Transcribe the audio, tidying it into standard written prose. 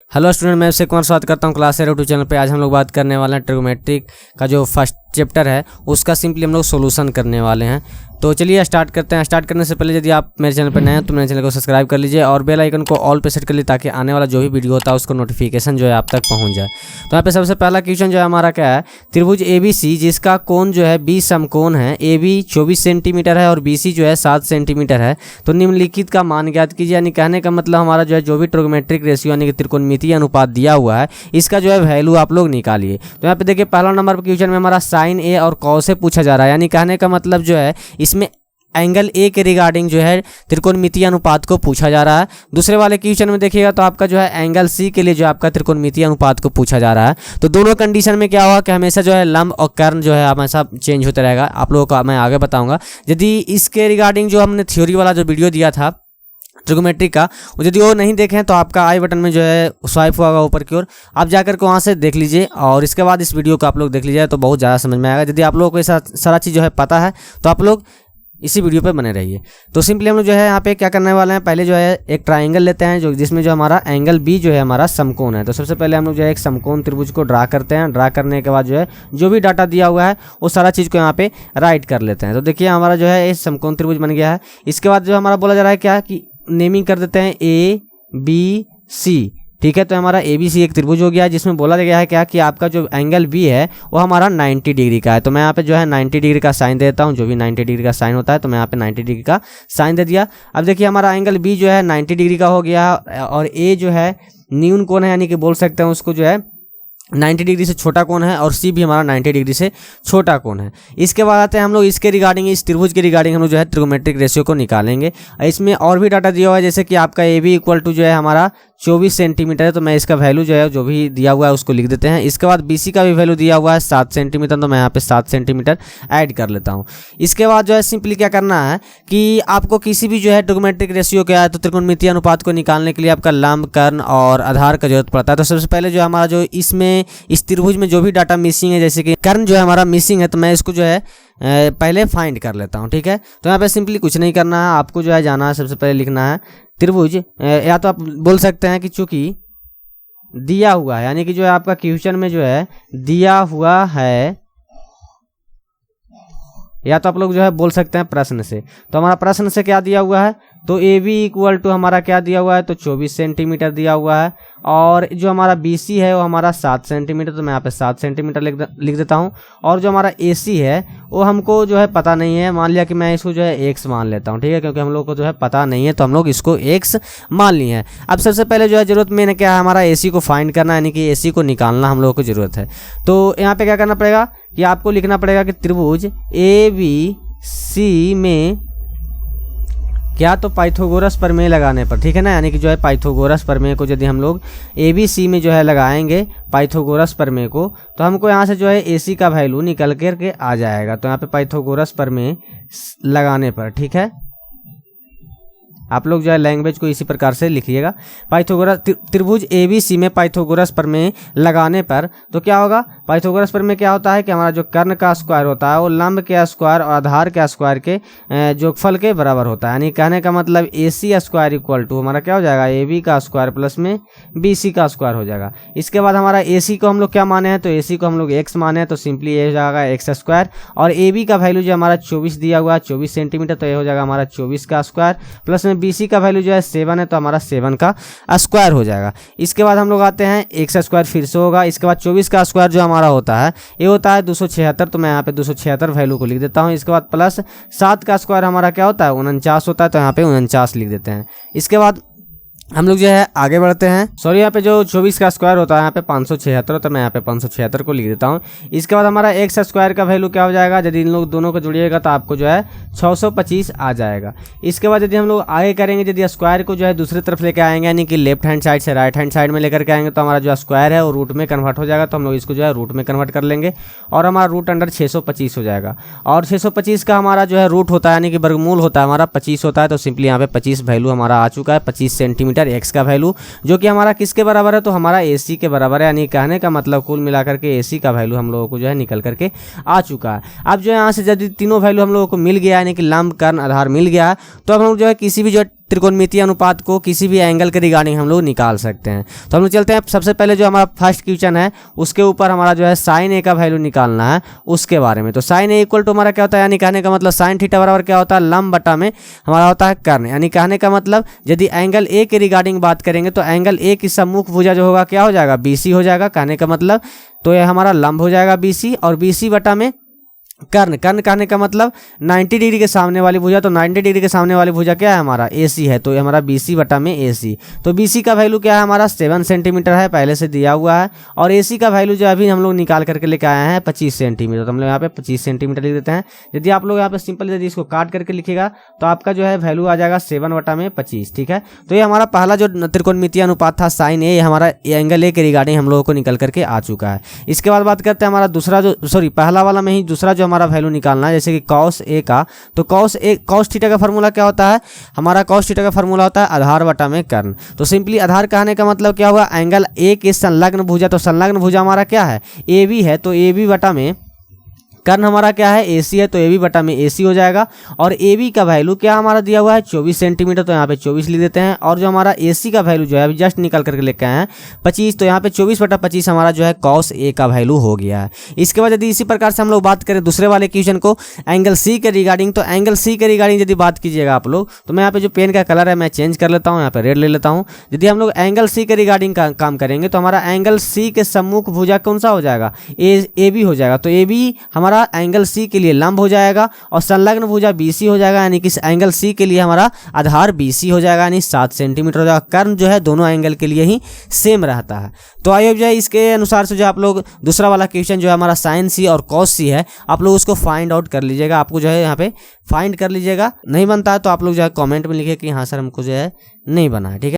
Hello student, मैं अभिषेक कुमार स्वागत करता हूं क्लास यूट्यूब चैनल पे। आज हम लोग बात करने वाले हैं ट्रिग्नोमेट्री का जो फर्स्ट चैप्टर है उसका सिंपली हम लोग सॉल्यूशन करने वाले हैं। तो चलिए स्टार्ट करते हैं। स्टार्ट करने से पहले यदि आप मेरे चैनल पर नए हैं तो मेरे चैनल को सब्सक्राइब कर लीजिए और बेल आइकन को ऑल पे सेट कर लीजिए ताकि आने वाला जो भी वीडियो होता है उसको नोटिफिकेशन जो है आप तक पहुंच जाए। तो यहाँ पे सबसे पहला क्वेश्चन जो है हमारा क्या है, त्रिभुज ABC जिसका कोण जो है 20 समकोण है, AB 24 सेंटीमीटर है और BC जो है 7 सेंटीमीटर है, तो निम्नलिखित का मान ज्ञात कीजिए। यानी कहने का मतलब हमारा जो है जो भी ट्रिग्नोमेट्रिक रेशियो यानी कि त्रिकोणमितीय अनुपात दिया हुआ है इसका जो है वैल्यू आप लोग निकालिए। तो यहाँ पे देखिए पहला नंबर पर क्वेश्चन में हमारा साइन A और कॉस से पूछा जा रहा है। यानी कहने का मतलब जो है इसमें एंगल A के रिगार्डिंग जो है त्रिकोणमितीय अनुपात को पूछा जा रहा है। दूसरे वाले क्वेश्चन में देखिएगा तो आपका जो है एंगल C के लिए जो आपका त्रिकोणमितीय अनुपात को पूछा जा रहा है। तो दोनों कंडीशन में क्या हुआ कि हमेशा जो है लंब और कर्ण जो है हमेशा चेंज होता रहेगा। आप लोगों को मैं आगे बताऊंगा। यदि इसके रिगार्डिंग जो हमने थ्योरी वाला जो वीडियो दिया था ट्रिग्नोमेट्री का, यदि वो नहीं देखें तो आपका आई बटन में जो है स्वाइप होगा ऊपर की ओर, आप जाकर के वहाँ से देख लीजिए और इसके बाद इस वीडियो को आप लोग देख लीजिए तो बहुत ज़्यादा समझ में आएगा। यदि आप लोगों को ऐसा सारा चीज़ जो है पता है तो आप लोग इसी वीडियो पे बने रहिए। तो सिंपली हम लोग जो है यहाँ पे क्या करने वाले हैं, पहले जो है एक ट्राइंगल लेते हैं जो जिसमें जो हमारा एंगल B जो है हमारा समकोण है। तो सबसे पहले हम लोग जो है एक समकोण त्रिभुज को ड्रा करते हैं। ड्रा करने के बाद जो है जो भी डाटा दिया हुआ है वो सारा चीज़ को यहाँ पे राइट कर लेते हैं। तो देखिए हमारा जो है ये समकोण त्रिभुज बन गया है। इसके बाद जो हमारा बोला जा रहा है क्या कि नेमिंग कर देते हैं ABC, ठीक है। तो हमारा ABC एक त्रिभुज हो गया है जिसमें बोला गया है क्या कि आपका जो एंगल B है वो हमारा 90 डिग्री का है। तो मैं यहाँ पे जो है 90 डिग्री का साइन देता हूँ, जो भी 90 डिग्री का साइन होता है तो मैं यहाँ पे 90 डिग्री का साइन दे दिया। अब देखिए हमारा एंगल B जो है 90 डिग्री का हो गया और A जो है न्यून कोण है, यानी कि बोल सकते हैं उसको जो है 90 डिग्री से छोटा कोण है और C भी हमारा 90 डिग्री से छोटा कोण है। इसके बाद आते हैं हम लोग इसके रिगार्डिंग, इस त्रिभुज के रिगार्डिंग हम लोग जो है त्रिकोणमेट्रिक रेशियो को निकालेंगे। इसमें और भी डाटा दिया हुआ है जैसे कि आपका AB इक्वल टू जो है हमारा 24 सेंटीमीटर है। तो मैं इसका वैल्यू जो है जो भी दिया हुआ है उसको लिख देते हैं। इसके बाद BC का भी वैल्यू दिया हुआ है 7 सेंटीमीटर, तो मैं यहाँ पे 7 सेंटीमीटर ऐड कर लेता हूँ। इसके बाद जो है सिंपली क्या करना है कि आपको किसी भी जो है ट्रिग्नोमेट्रिक रेशियो क्या है तो त्रिकोणमितीय अनुपात को निकालने के लिए आपका लंब, कर्ण और आधार का जरूरत पड़ता है। तो सबसे पहले जो हमारा जो इसमें इस त्रिभुज में जो भी डाटा मिसिंग है जैसे कि कर्ण जो है हमारा मिसिंग है तो मैं इसको जो है पहले फाइंड कर लेता हूँ, ठीक है। तो यहाँ पे सिंपली कुछ नहीं करना है, आपको जो है जाना है सबसे पहले लिखना है त्रिभुज, या तो आप बोल सकते हैं कि चूंकि दिया हुआ है यानी कि जो है आपका क्वेश्चन में जो है दिया हुआ है, या तो आप लोग जो है बोल सकते हैं प्रश्न से। तो हमारा प्रश्न से क्या दिया हुआ है तो AB इक्वल टू हमारा क्या दिया हुआ है तो 24 सेंटीमीटर दिया हुआ है और जो हमारा BC है वो हमारा 7 सेंटीमीटर, तो मैं यहाँ पे 7 सेंटीमीटर लिख देता हूँ। और जो हमारा AC है वो हमको जो है पता नहीं है, मान लिया कि मैं इसको जो है X मान लेता हूँ, ठीक है, क्योंकि हम लोग को जो है पता नहीं है तो हम लोग इसको X मान लिए हैं। अब सबसे पहले जो है जरूरत में क्या है हमारा AC को फाइंड करना, यानी कि AC को निकालना हम लोगों को जरूरत है। तो यहाँ पे क्या करना पड़ेगा कि आपको लिखना पड़ेगा कि त्रिभुज ABC में क्या तो पाइथागोरस प्रमेय लगाने पर, ठीक है ना, यानी कि जो है पाइथागोरस प्रमेय को यदि हम लोग ABC में जो है लगाएंगे पाइथागोरस प्रमेय को तो हमको यहाँ से जो है AC का वैल्यू निकल करके आ जाएगा। तो यहाँ पे पाइथागोरस प्रमेय लगाने पर, ठीक है, आप लोग जो है लैंग्वेज को इसी प्रकार से लिखिएगा। पाइथागोरस त्रिभुज ABC में पाइथागोरस प्रमेय लगाने पर तो क्या होगा, पाइथागोरस प्रमेय क्या होता है कि हमारा जो कर्ण का स्क्वायर होता है वो लंब के स्क्वायर और आधार के स्क्वायर के जोगफल के बराबर होता है। यानी कहने का मतलब AC स्क्वायर इक्वल टू हमारा क्या हो जाएगा AB का स्क्वायर प्लस में BC का स्क्वायर हो जाएगा। इसके बाद हमारा AC को हम लोग क्या माने हैं तो AC को हम लोग X माने हैं, तो सिंपली ये हो जाएगा X स्क्वायर और AB का वैल्यू जो हमारा 24 दिया हुआ है 24 सेंटीमीटर, तो ये हो जाएगा हमारा 24 का स्क्वायर प्लस में BC का वैल्यू जो है 7 है तो हमारा 7 का स्क्वायर हो जाएगा। इसके बाद हम लोग आते हैं X स्क्वायर फिर से होगा। इसके बाद 24 का स्क्वायर जो हमारा होता है ये होता है 276, तो मैं यहाँ पे 276 वैल्यू को लिख देता हूँ। इसके बाद प्लस 7 का स्क्वायर हमारा क्या होता है 49 होता है, तो यहाँ पे 49 लिख देते हैं। इसके बाद हम लोग जो है आगे बढ़ते हैं। सॉरी, यहाँ पे जो 24 का स्क्वायर होता है यहाँ पे 576, तो मैं यहाँ पे 576 को लिख देता हूँ। इसके बाद हमारा X स्क्वायर का वैल्यू क्या हो जाएगा, यदि इन लोग दोनों को जोड़िएगा तो आपको जो है 625 आ जाएगा। इसके बाद यदि हम लोग आगे करेंगे, यदि स्क्वायर को जो है दूसरी तरफ लेकर आएंगे यानी कि लेफ्ट हैंड साइड से राइट हैंड साइड में लेकर के आएंगे तो हमारा जो स्क्वायर है वो रूट में कन्वर्ट हो जाएगा। तो हम लोग इसको जो है रूट में कन्वर्ट कर लेंगे और हमारा रूट अंडर 625 हो जाएगा। और 625 का हमारा जो है रूट होता है यानी कि वर्गमूल होता है हमारा 25 होता है, तो सिंपली यहाँ पे 25 वैल्यू हमारा आ चुका है, 25 सेंटीमीटर X का वैल्यू जो कि हमारा किसके बराबर है तो हमारा AC के बराबर है। यानी कहने का मतलब कुल मिलाकर के AC का वैल्यू हम लोगों को जो है निकल करके आ चुका है। अब जो है यहाँ से यदि तीनों वैल्यू हम लोगों को मिल गया यानी कि लंब, कर्ण, आधार मिल गया तो हम लोग जो है किसी भी जो त्रिकोणमितीय अनुपात को किसी भी एंगल के रिगार्डिंग हम लोग निकाल सकते हैं। तो हम लोग चलते हैं सबसे पहले जो हमारा फर्स्ट क्वेश्चन है उसके ऊपर हमारा जो है साइन ए का वैल्यू निकालना है उसके बारे में। तो साइन ए इक्वल टू हमारा क्या होता है, यानी कहने का मतलब साइन थीटा बराबर क्या होता है, लंब बटा में हमारा होता है कर्ण। यानी कहने का मतलब यदि एंगल ए के रिगार्डिंग बात करेंगे तो एंगल ए की सम्मुख भुजा जो होगा क्या हो जाएगा, BC हो जाएगा कहने का मतलब। तो यह हमारा लंब हो जाएगा BC, और BC बटा में कर्ण। कर्ण कहने का मतलब 90 डिग्री के सामने वाली भुजा, तो 90 डिग्री के सामने वाली भुजा क्या है हमारा, AC है। तो ये हमारा BC बटा में AC। तो BC का वैल्यू क्या है हमारा 7 सेंटीमीटर है, पहले से दिया हुआ है। और AC का वैल्यू जो अभी हम लोग निकाल करके लेके आए हैं 25 सेंटीमीटर। तो हम लोग यहाँ पे 25 सेंटीमीटर लिख देते हैं। यदि आप लोग यहाँ पे सिंपल यदि इसको काट करके लिखेगा तो आपका जो है वैल्यू आ जाएगा 7 बटा में 25। ठीक है, तो ये हमारा पहला जो त्रिकोणमितीय अनुपात था साइन ए, हमारा एंगल ए के रिगार्डिंग हम लोगों को निकल करके आ चुका है। इसके बाद बात करते हैं हमारा दूसरा जो पहला वाला में ही दूसरा जो हमारा वैल्यू निकालना है, जैसे कि कॉस ए का। तो कॉस थीटा का फार्मूला क्या होता है, हमारा कॉस थीटा का फार्मूला होता है आधार बटा में कर्ण। तो सिंपली आधार कहने का मतलब क्या हुआ, एंगल ए के संलग्न भुजा। तो संलग्न भुजा हमारा क्या है, AB है। तो AB बटा में कर्ण हमारा क्या है, AC है। तो AB बटा में AC हो जाएगा। और AB का वैल्यू क्या हमारा दिया हुआ है 24 सेंटीमीटर। तो यहाँ पे 24 लिख देते हैं। और जो हमारा AC का वैल्यू जो है अभी जस्ट निकल करके लेके आए हैं 25। तो यहाँ पे 24 बटा 25 हमारा जो है कॉस ए का वैल्यू हो गया है। इसके बाद यदि इसी प्रकार से हम लोग बात करें दूसरे वाले क्वेश्चन को एंगल C के रिगार्डिंग, तो एंगल C के रिगार्डिंग यदि बात कीजिएगा आप लोग, तो मैं यहाँ पे जो पेन का कलर है मैं चेंज कर लेता हूँ, यहाँ पे रेड ले लेता हूँ। यदि हम लोग एंगल C के रिगार्डिंग का काम करेंगे तो हमारा एंगल C के सम्मुख भुजा कौन सा हो जाएगा, AB हो जाएगा। तो AB हमारा एंगल C के लिए लंब हो जाएगा और संलग्न भुजा BC हो जाएगा। यानी कि एंगल C के लिए हमारा आधार BC हो जाएगा, यानी 7 सेंटीमीटर हो जाएगा। कर्ण जो है दोनों एंगल के लिए ही सेम रहता है। तो आई होप जो है इसके अनुसार से जो आप लोग दूसरा वाला क्वेश्चन जो है हमारा साइन C और कॉस C है, आप लोग उसको फाइंड आउट कर लीजिएगा। आपको जो है यहाँ पे फाइंड कर लीजिएगा। नहीं बनता है तो आप लोग जो है कॉमेंट में लिखिए कि हाँ सर हमको जो है नहीं बना है। ठीक है।